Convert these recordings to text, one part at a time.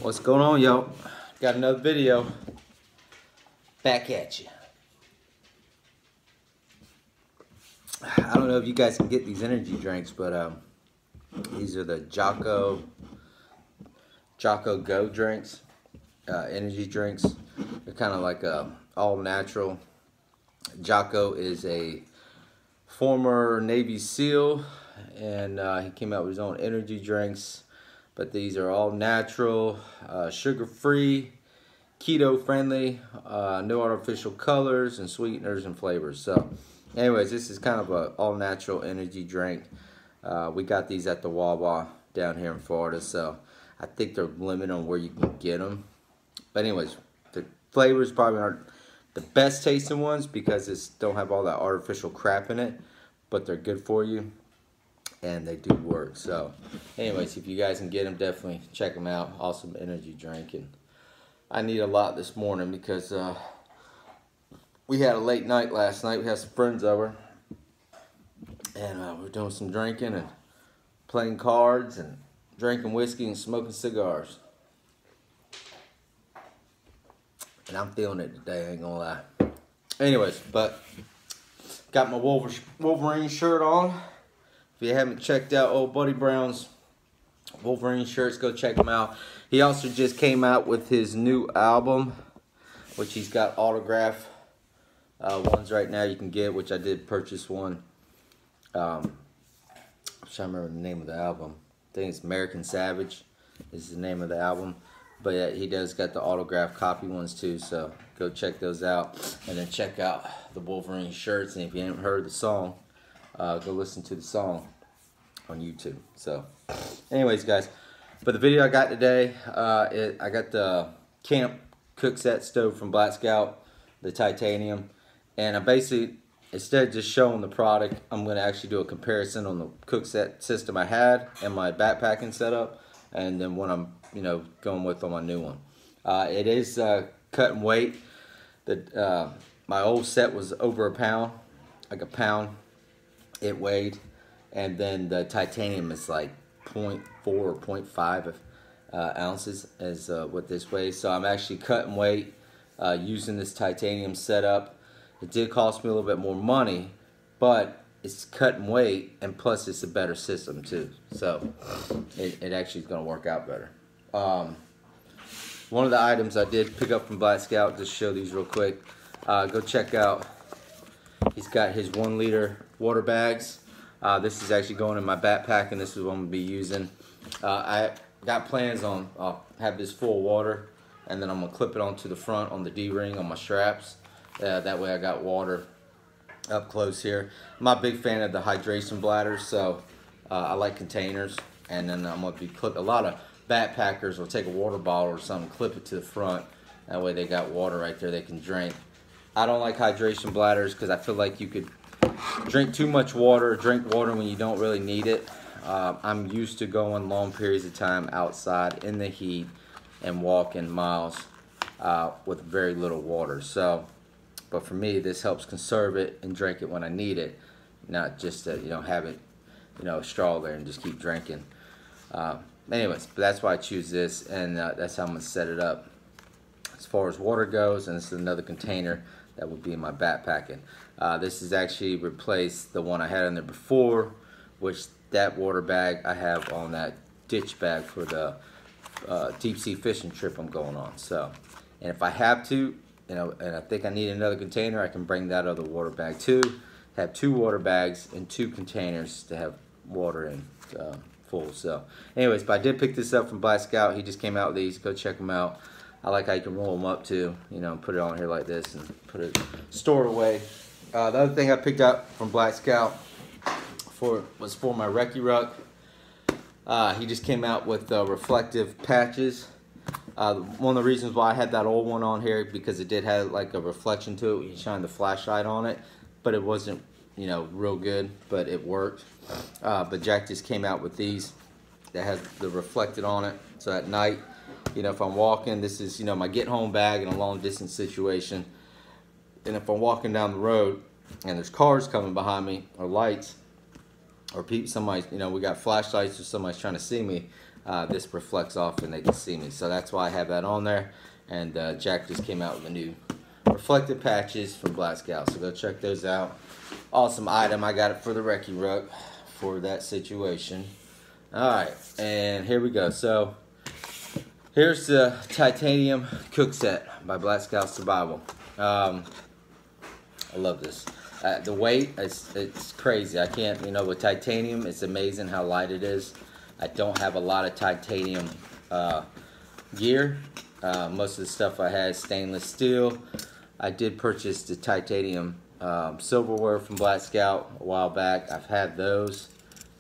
What's going on, yo? Got another video back at you. I don't know if you guys can get these energy drinks, but these are the Jocko Go drinks, energy drinks. They're kind of like all natural. Jocko is a former Navy SEAL, and he came out with his own energy drinks. But these are all natural, sugar-free, keto-friendly, no artificial colors and sweeteners and flavors. So, anyways, this is kind of an all-natural energy drink. We got these at the Wawa down here in Florida, so I think they're limited on where you can get them. But anyways, the flavors probably aren't the best tasting ones because it don't have all that artificial crap in it, but they're good for you. And they do work. So anyways, if you guys can get them, definitely check them out. Awesome energy drink. And I need a lot this morning because we had a late night last night. We had some friends over, and we were doing some drinking and playing cards and drinking whiskey and smoking cigars. And I'm feeling it today, I ain't gonna lie. Anyways, but got my Wolverine shirt on. If you haven't checked out old Buddy Brown's Wolverine shirts, go check him out. He also just came out with his new album, which he's got autograph ones right now you can get, which I did purchase one. I'm trying to remember the name of the album. I think it's American Savage is the name of the album. But yeah, he does got the autograph copy ones too, so go check those out. And then check out the Wolverine shirts, and if you haven't heard the song, go listen to the song on YouTube. So anyways, guys, but the video I got today, I got the camp cook set stove from Blackscout, the titanium, and I basically, instead of just showing the product, I'm going to actually do a comparison on the cook set system I had and my backpacking setup, and then what I'm going with on my new one. It is cut in weight. My old set was over a pound, like a pound it weighed, and then the titanium is like 0.4 or 0.5 ounces as what this weighs. So I'm actually cutting weight using this titanium setup. It did cost me a little bit more money, but it's cutting weight, and plus it's a better system too. So it actually is going to work out better. One of the items I did pick up from Blackscout, just show these real quick. Go check out, he's got his 1 liter water bags. This is actually going in my backpack, and this is what I'm going to be using. I got plans on, I'll have this full of water, and then I'm going to clip it onto the front on the D-ring on my straps. That way I got water up close here. I'm not a big fan of the hydration bladders, so I like containers. And then I'm going to be clipping. A lot of backpackers will take a water bottle or something, clip it to the front. That way they got water right there they can drink. I don't like hydration bladders because I feel like you could drink too much water, drink water when you don't really need it. I'm used to going long periods of time outside in the heat and walking miles with very little water. So, but for me, this helps conserve it and drink it when I need it, not just to have it a straw there and just keep drinking. Anyways, but that's why I choose this, and that's how I'm gonna set it up as far as water goes. And this is another container that would be in my backpacking. This is actually replaced the one I had in there before, which that water bag I have on that ditch bag for the deep sea fishing trip I'm going on. So, and if I have to, and I think I need another container, I can bring that other water bag too. Have 2 water bags and 2 containers to have water in full. So, anyways, but I did pick this up from Blackscout. He just came out with these. Go check them out. I like how you can roll them up too, put it on here like this and put it, store it away. The other thing I picked up from Blackscout was for my Recce Ruck. He just came out with reflective patches. One of the reasons why I had that old one on here, because it did have like a reflection to it when you shine the flashlight on it, but it wasn't real good, but it worked. But Jack just came out with these that has the reflected on it, so at night, if I'm walking, this is my get home bag in a long distance situation. And if I'm walking down the road and there's cars coming behind me or lights or somebody, we got flashlights or somebody's trying to see me, this reflects off and they can see me. So that's why I have that on there. And Jack just came out with a new reflective patches from Blackscout, so go check those out. Awesome item. I got it for the Recce Ruck for that situation. Alright, and here we go. So here's the titanium cook set by Blackscout Survival. I love this. The weight, it's crazy. I can't, you know, with titanium, it's amazing how light it is. I don't have a lot of titanium gear. Most of the stuff I had is stainless steel. I did purchase the titanium silverware from Blackscout a while back. I've had those,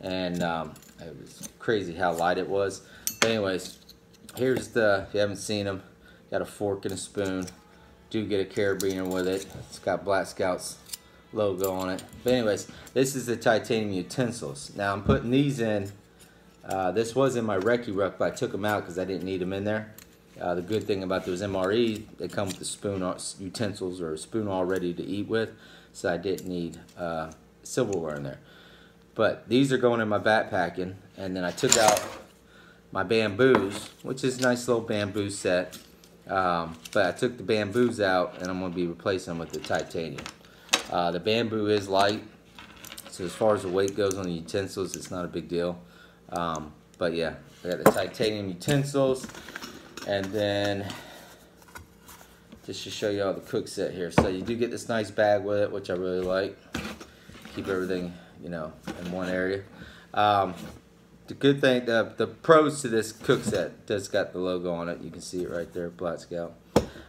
and it was crazy how light it was. But anyways, here's the, if you haven't seen them, got a fork and a spoon. Do get a carabiner with it. It's got Blackscout's logo on it. But anyways, this is the titanium utensils. Now I'm putting these in. This was in my Recce Ruck, but I took them out because I didn't need them in there. The good thing about those MREs, they come with the spoon utensils or a spoon all ready to eat with, so I didn't need silverware in there. But these are going in my backpacking, and then I took out my bamboos, which is a nice little bamboo set. But I took the bamboos out, and I'm going to be replacing them with the titanium. The bamboo is light, so as far as the weight goes on the utensils, it's not a big deal. But yeah, I got the titanium utensils. And then, just to show you all the cook set here. So you do get this nice bag with it, which I really like. Keep everything, you know, in one area. The good thing, the pros to this cook set does got the logo on it. You can see it right there, Blackscout.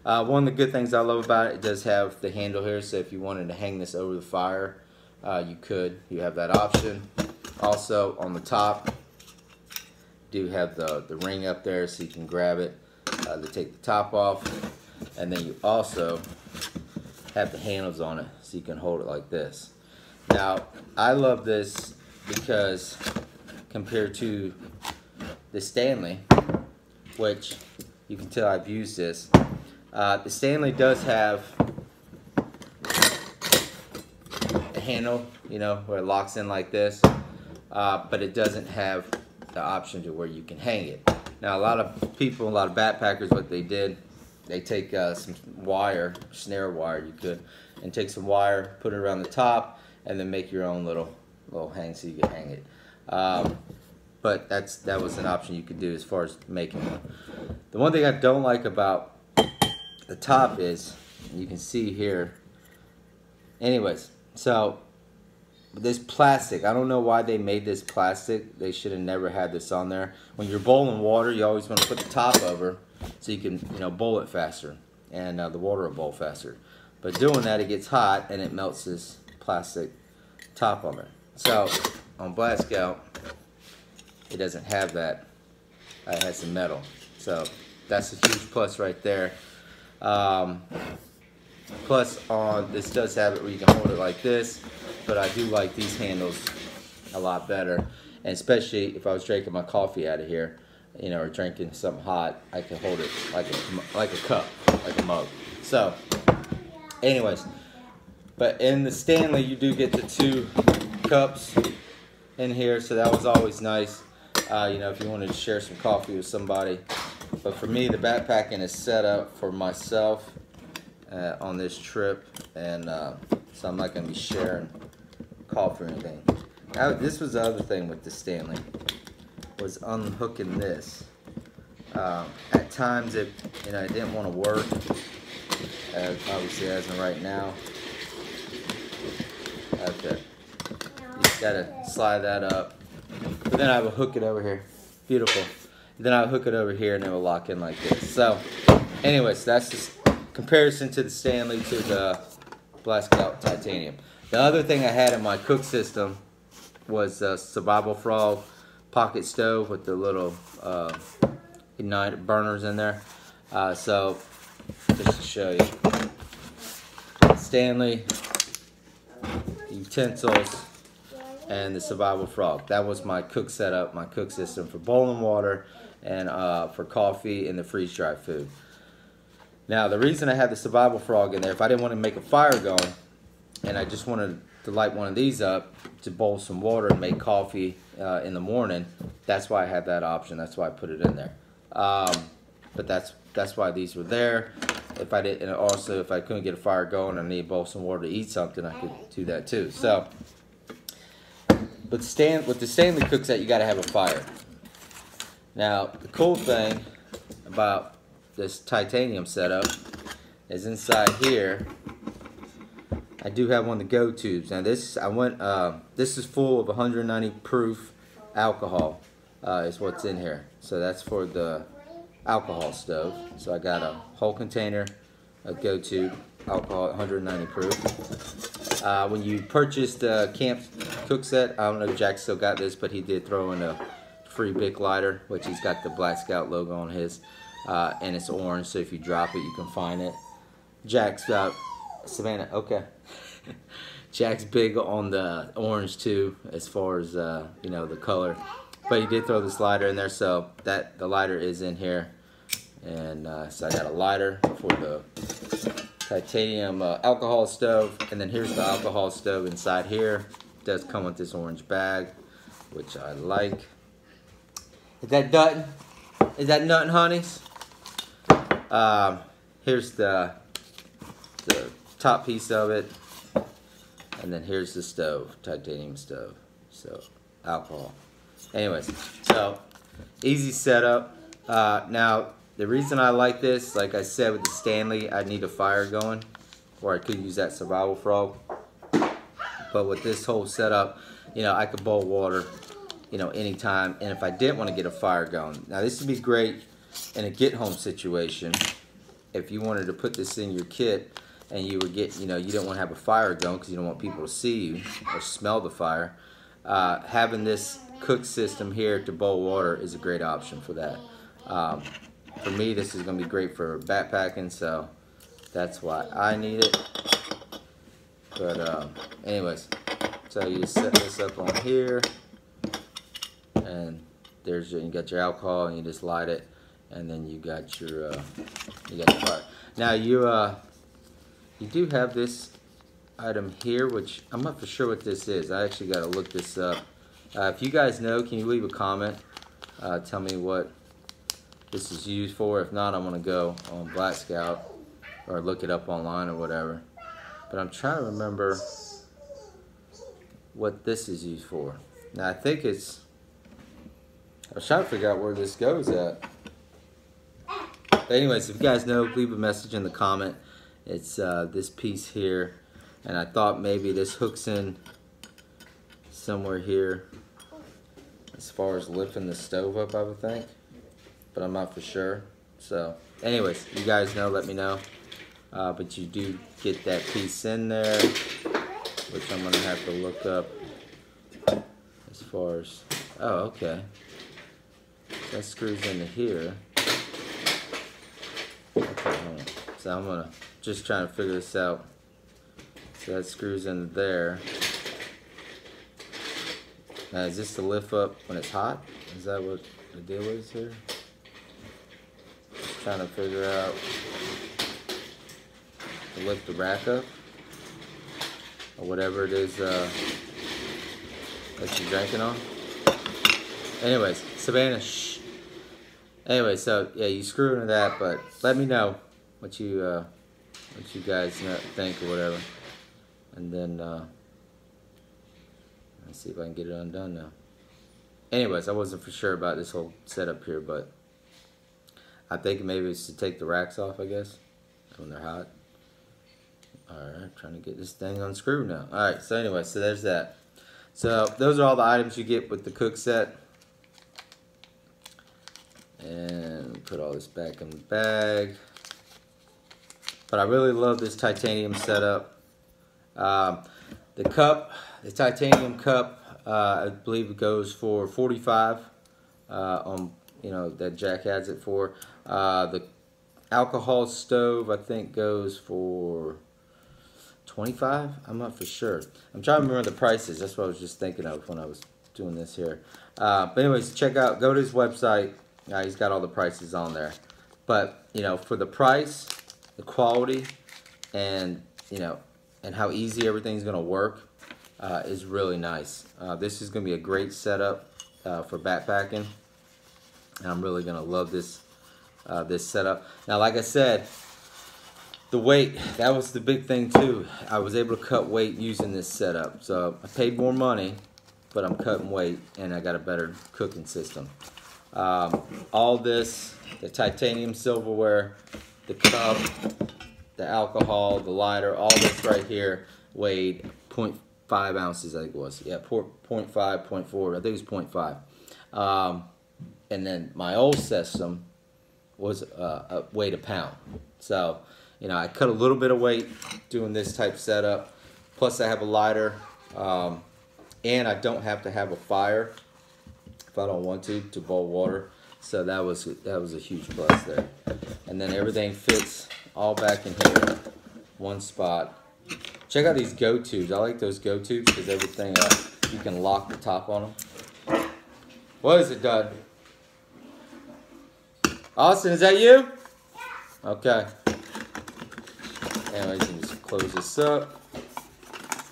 One of the good things I love about it does have the handle here. So if you wanted to hang this over the fire, you could. You have that option. Also, on the top, do have the ring up there so you can grab it to take the top off, and then you also have the handles on it so you can hold it like this. Now I love this because compared to the Stanley, which you can tell I've used this, the Stanley does have a handle, you know, where it locks in like this, but it doesn't have the option to where you can hang it. Now a lot of people, a lot of backpackers, what they did, they take some wire, snare wire you could, and take some wire, put it around the top, and then make your own little hang so you can hang it. But that was an option you could do as far as making one. The one thing I don't like about the top is, you can see here, anyways, so this plastic, I don't know why they made this plastic. They should have never had this on there. When you're boiling water, you always want to put the top over so you can, you know, boil it faster, and the water will boil faster. But doing that, it gets hot and it melts this plastic top on there. So on Blackscout, it doesn't have that. It has some metal, so that's a huge plus right there. Plus, on this does have it where you can hold it like this, but I do like these handles a lot better, and especially if I was drinking my coffee out of here, you know, or drinking something hot, I can hold it like a cup, like a mug. So, anyways, but in the Stanley, you do get the 2 cups in here, so that was always nice. You know, if you wanted to share some coffee with somebody. But for me, the backpacking is set up for myself on this trip, and so I'm not going to be sharing coffee or anything. Now, this was the other thing with the Stanley, was unhooking this. At times, it didn't want to work, obviously as of right now. Okay, you just gotta slide that up. But then I would hook it over here. Beautiful. Then I would hook it over here and it will lock in like this. So, anyways, that's just comparison to the Stanley to the Blackscout Titanium. The other thing I had in my cook system was a Survival Frog pocket stove with the little igniter burners in there. So, just to show you, Stanley, utensils, and the Survival Frog. That was my cook setup, my cook system for boiling water and for coffee and the freeze-dried food. Now, the reason I had the Survival Frog in there, if I didn't want to make a fire going and I just wanted to light one of these up to boil some water and make coffee in the morning. That's why I had that option. That's why I put it in there. But that's why these were there. If I didn't, and also if I couldn't get a fire going and I need to boil some water to eat something, I could do that too. So, but with the Stanley cook set, you got to have a fire. Now, the cool thing about this titanium setup is inside here, I do have one of the go tubes. Now this is full of 190 proof alcohol is what's in here. So that's for the alcohol stove. So I got a whole container of go tube alcohol, 190 proof. When you purchase the camp cook set, I don't know if Jack still got this, but he did throw in a free Bic lighter, which he's got the Blackscout logo on his, and it's orange, so if you drop it you can find it. Jack's got Savannah, okay. Jack's big on the orange too, as far as you know, the color. But he did throw this lighter in there, so that the lighter is in here. And so I got a lighter for the titanium alcohol stove, and then here's the alcohol stove inside here. It does come with this orange bag, which I like. Is that nuttin'? Is that nuttin', honeys? Here's the top piece of it, and then here's the stove, titanium stove. So alcohol. Anyways, so easy setup. Now the reason I like this, like I said with the Stanley, I need a fire going, or I could use that survival frog. But with this whole setup, you know, I could boil water, you know, anytime. And if I didn't want to get a fire going, now this would be great in a get home situation. If you wanted to put this in your kit and you were you know, you don't want to have a fire going because you don't want people to see you or smell the fire, having this cook system here to boil water is a great option for that. For me, this is going to be great for backpacking, so that's why I need it. But anyways, so you set this up on here, and there's you got your alcohol, and you just light it, and then you got your fire. Now you do have this item here, which I'm not for sure what this is. I actually got to look this up. If you guys know, can you leave a comment? Tell me what this is used for. If not, I'm going to go on Blackscout or look it up online or whatever. But I'm trying to remember what this is used for. Now I think I was trying to figure out where this goes at. But anyways, if you guys know, leave a message in the comment. It's this piece here, and I thought maybe this hooks in somewhere here as far as lifting the stove up, I would think, but I'm not for sure. So anyways, you guys know, let me know. But you do get that piece in there, which I'm gonna have to look up as far as, oh, okay, that screws into here. Okay, hold on. So I'm gonna just trying to figure this out. So that screws into there. Now, is this to lift up when it's hot? Is that what the deal is here? Just trying to figure out to lift the rack up, or whatever it is that you're drinking on. Anyways, Savannah, shh. Anyway, so yeah, you screw into that, but let me know what you guys think or whatever, and then let's see if I can get it undone now. Anyways, I wasn't for sure about this whole setup here, but I think maybe it's to take the racks off, I guess, when they're hot. Alright, trying to get this thing unscrewed now. Alright, so anyway, so there's that. So those are all the items you get with the cook set. And put all this back in the bag. But I really love this titanium setup. The cup, the titanium cup, I believe it goes for $45 on, you know, that Jack has it for. The alcohol stove, I think, goes for $25. I'm not for sure. I'm trying to remember the prices. That's what I was just thinking of when I was doing this here. But anyways, go to his website. He's got all the prices on there. But, you know, for the price, the quality, and, you know, and how easy everything's going to work, is really nice. This is going to be a great setup for backpacking, and I'm really going to love this this setup. Now, like I said, the weight, that was the big thing too. I was able to cut weight using this setup. So I paid more money, but I'm cutting weight, and I got a better cooking system. All this, the titanium silverware, the cup, the alcohol, the lighter, all this right here weighed 0.5 ounces, I think it was. Yeah, 0.5, 0.4, I think it was 0.5. And then my old system was weighed a pound. So, you know, I cut a little bit of weight doing this type setup. Plus I have a lighter, and I don't have to have a fire if I don't want to boil water. So that was a huge plus there. And then everything fits all back in here, one spot. Check out these go tubes. I like those go tubes because everything you can lock the top on them. What is it, Dud? Austin, is that you? Yeah. Okay. Anyways, you can just close this up.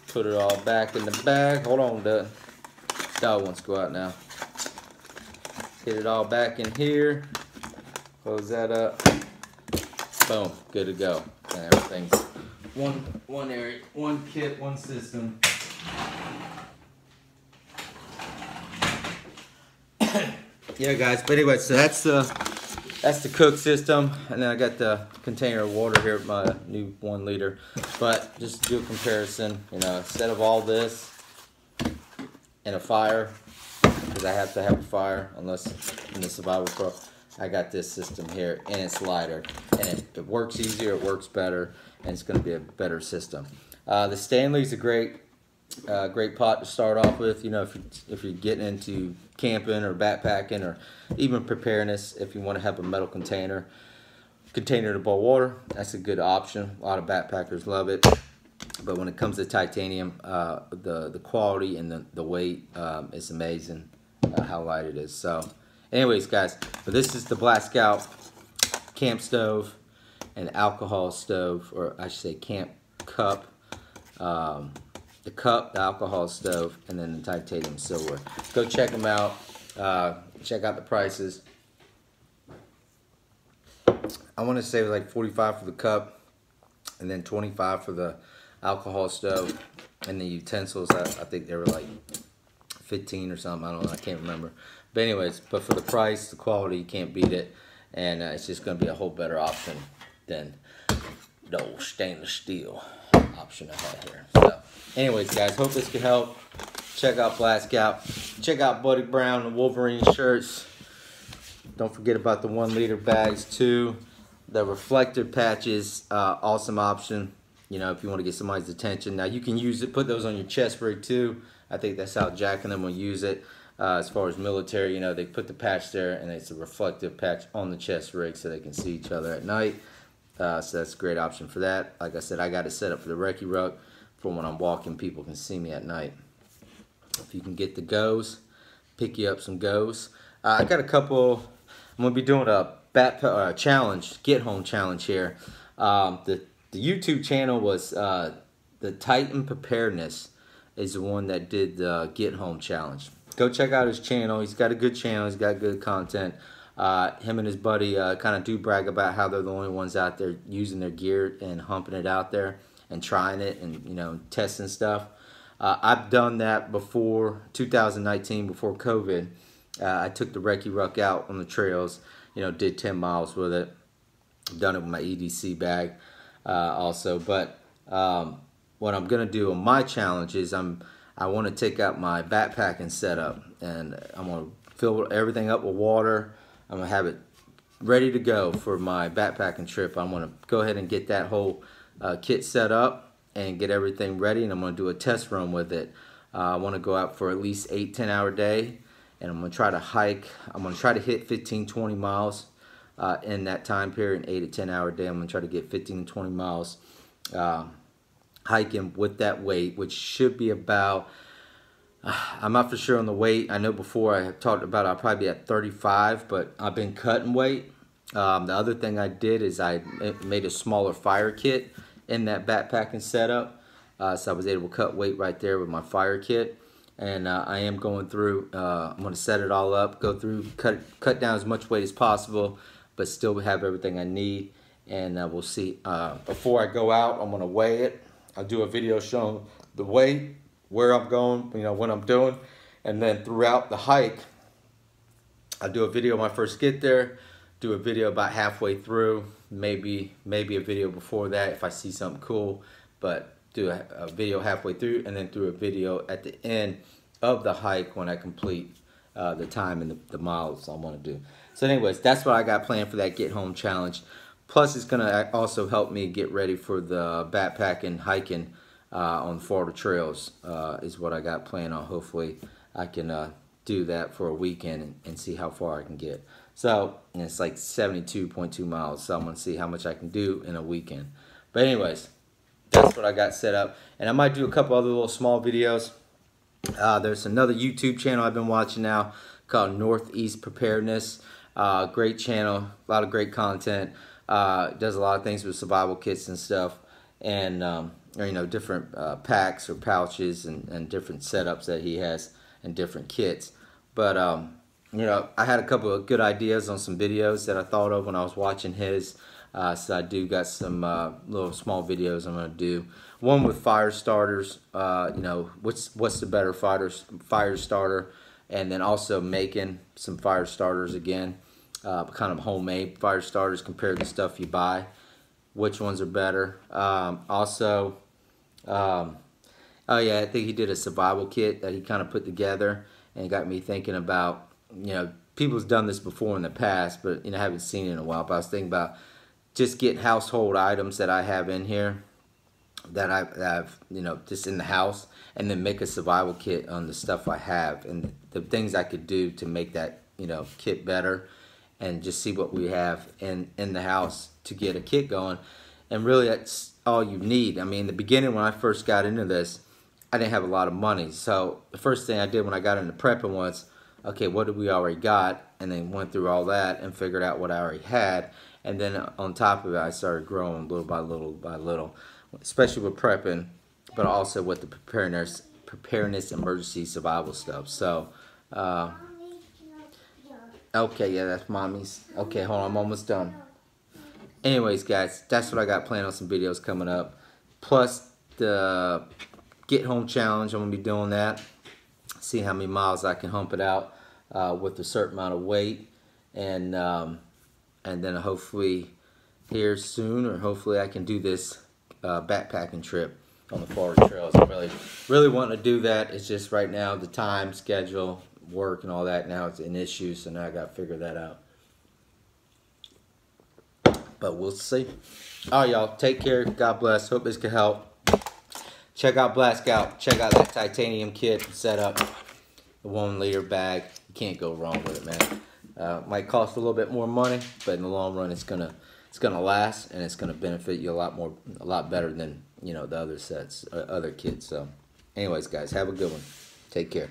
Put it all back in the bag. Hold on, Dud. Dog wants to go out now. Get it all back in here. Close that up. Boom. Good to go. And everything's one area, one kit, one system. Yeah, guys. But anyway, so that's the cook system, and then I got the container of water here, my new 1 liter. But just to do a comparison, you know, instead of all this and a fire, because I have to have a fire unless in the Survival Pro, I got this system here, and it's lighter, and it works easier, it works better, and it's going to be a better system. The Stanley's a great pot to start off with. You know, if you're getting into camping or backpacking or even preparedness, if you want to have a metal container to boil water, that's a good option. A lot of backpackers love it. But when it comes to titanium, the quality and the weight is amazing, how light it is. So anyways, guys, but this is the Blackscout camp stove and alcohol stove, or I should say camp cup. The cup, the alcohol stove, and then the titanium silverware. Go check them out. Check out the prices. I want to say it was like $45 for the cup, and then $25 for the alcohol stove, and the utensils. I think they were like $15 or something. I don't know. I can't remember. But anyways, but for the price, the quality, you can't beat it, and it's just going to be a whole better option than the old stainless steel option I had here. So anyways, guys, hope this can help. Check out Blackscout. Check out Buddy Brown, the Wolverine shirts. Don't forget about the 1 liter bags too. The reflector patches, awesome option. You know, if you want to get somebody's attention. Now you can use it, put those on your chest rig too. I think that's how Jack and them will use it. As far as military, you know, they put the patch there, and it's a reflective patch on the chest rig so they can see each other at night. So that's a great option for that. Like I said, I got it set up for the recce ruck for when I'm walking, people can see me at night. If you can get the goes, pick you up some goes. I got a couple. I'm gonna be doing a challenge, get home challenge here. The YouTube channel was the Titan Preparedness is the one that did the get home challenge. Go check out his channel. He's got a good channel. He's got good content. Him and his buddy kind of do brag about how they're the only ones out there using their gear and humping it out there and trying it and, you know, testing stuff. I've done that before 2019, before COVID. I took the recce ruck out on the trails, you know, did 10 miles with it. I've done it with my EDC bag also. But what I'm going to do on my challenge is I want to take out my backpacking setup, and I'm going to fill everything up with water. I'm going to have it ready to go for my backpacking trip. I'm going to go ahead and get that whole kit set up and get everything ready, and I'm going to do a test run with it. I want to go out for at least 8-10 hour day, and I'm going to try to hike. I'm going to try to hit 15-20 miles in that time period, an 8 to 10 hour day. I'm going to try to get 15 to 20 miles hiking with that weight, which should be about, I'm not for sure on the weight. I know before I talked about I'll probably be at 35, but I've been cutting weight. The other thing I did is I made a smaller fire kit in that backpacking setup, So I was able to cut weight right there with my fire kit. And I am going through, I'm going to set it all up, go through, cut down as much weight as possible, but still have everything I need. And we'll see. Before I go out, I'm going to weigh it. I'll do a video showing the weight, where I'm going, you know, what I'm doing. And then throughout the hike, I'll do a video when I first get there, do a video about halfway through, maybe a video before that if I see something cool, but do a video halfway through, and then do a video at the end of the hike when I complete the time and the miles I want to do. So anyways, that's what I got planned for that Get Home Challenge. Plus, it's going to also help me get ready for the backpacking, hiking on Florida trails is what I got planned on. Hopefully, I can do that for a weekend and see how far I can get. So, and it's like 72.2 miles, so I'm going to see how much I can do in a weekend. But anyways, that's what I got set up. And I might do a couple other little small videos. There's another YouTube channel I've been watching now called Northeast Preparedness. Great channel, a lot of great content. Does a lot of things with survival kits and stuff, and or, you know, different packs or pouches and different setups that he has and different kits. But you know, I had a couple of good ideas on some videos that I thought of when I was watching his. So I do got some little small videos I'm gonna do. One with fire starters. You know, what's the better fire starter, and then also making some fire starters again. Kind of homemade fire starters compared to stuff you buy. Which ones are better? Also, oh yeah, I think he did a survival kit that he kind of put together, and got me thinking about, you know, people's done this before in the past, but you know, I haven't seen it in a while. But I was thinking about just getting household items that I have in here, that I've you know, just in the house, and then make a survival kit on the stuff I have and the things I could do to make that, you know, kit better. And just see what we have in the house to get a kit going. And really, that's all you need. I mean, in the beginning, when I first got into this, I didn't have a lot of money. So the first thing I did when I got into prepping was, okay, what did we already got? And then went through all that and figured out what I already had. And then on top of it, I started growing little by little by little, especially with prepping, but also with the preparedness emergency survival stuff. So, okay, yeah, that's mommy's. Okay, hold on, I'm almost done. Anyways, guys, that's what I got planned on some videos coming up. Plus the Get Home Challenge, I'm going to be doing that. See how many miles I can hump it out with a certain amount of weight. And then hopefully here soon, or hopefully I can do this backpacking trip on the Florida trails. I'm really wanting to do that. It's just right now the time, schedule, work and all that, now it's an issue, so now I got to figure that out. But we'll see. All right, y'all, take care. God bless. Hope this can help. Check out Blackscout. Check out that titanium kit setup. The 1 liter bag. You can't go wrong with it, man. Might cost a little bit more money, but in the long run, it's gonna last, and it's gonna benefit you a lot better than, you know, the other sets, other kits. So, anyways, guys, have a good one. Take care.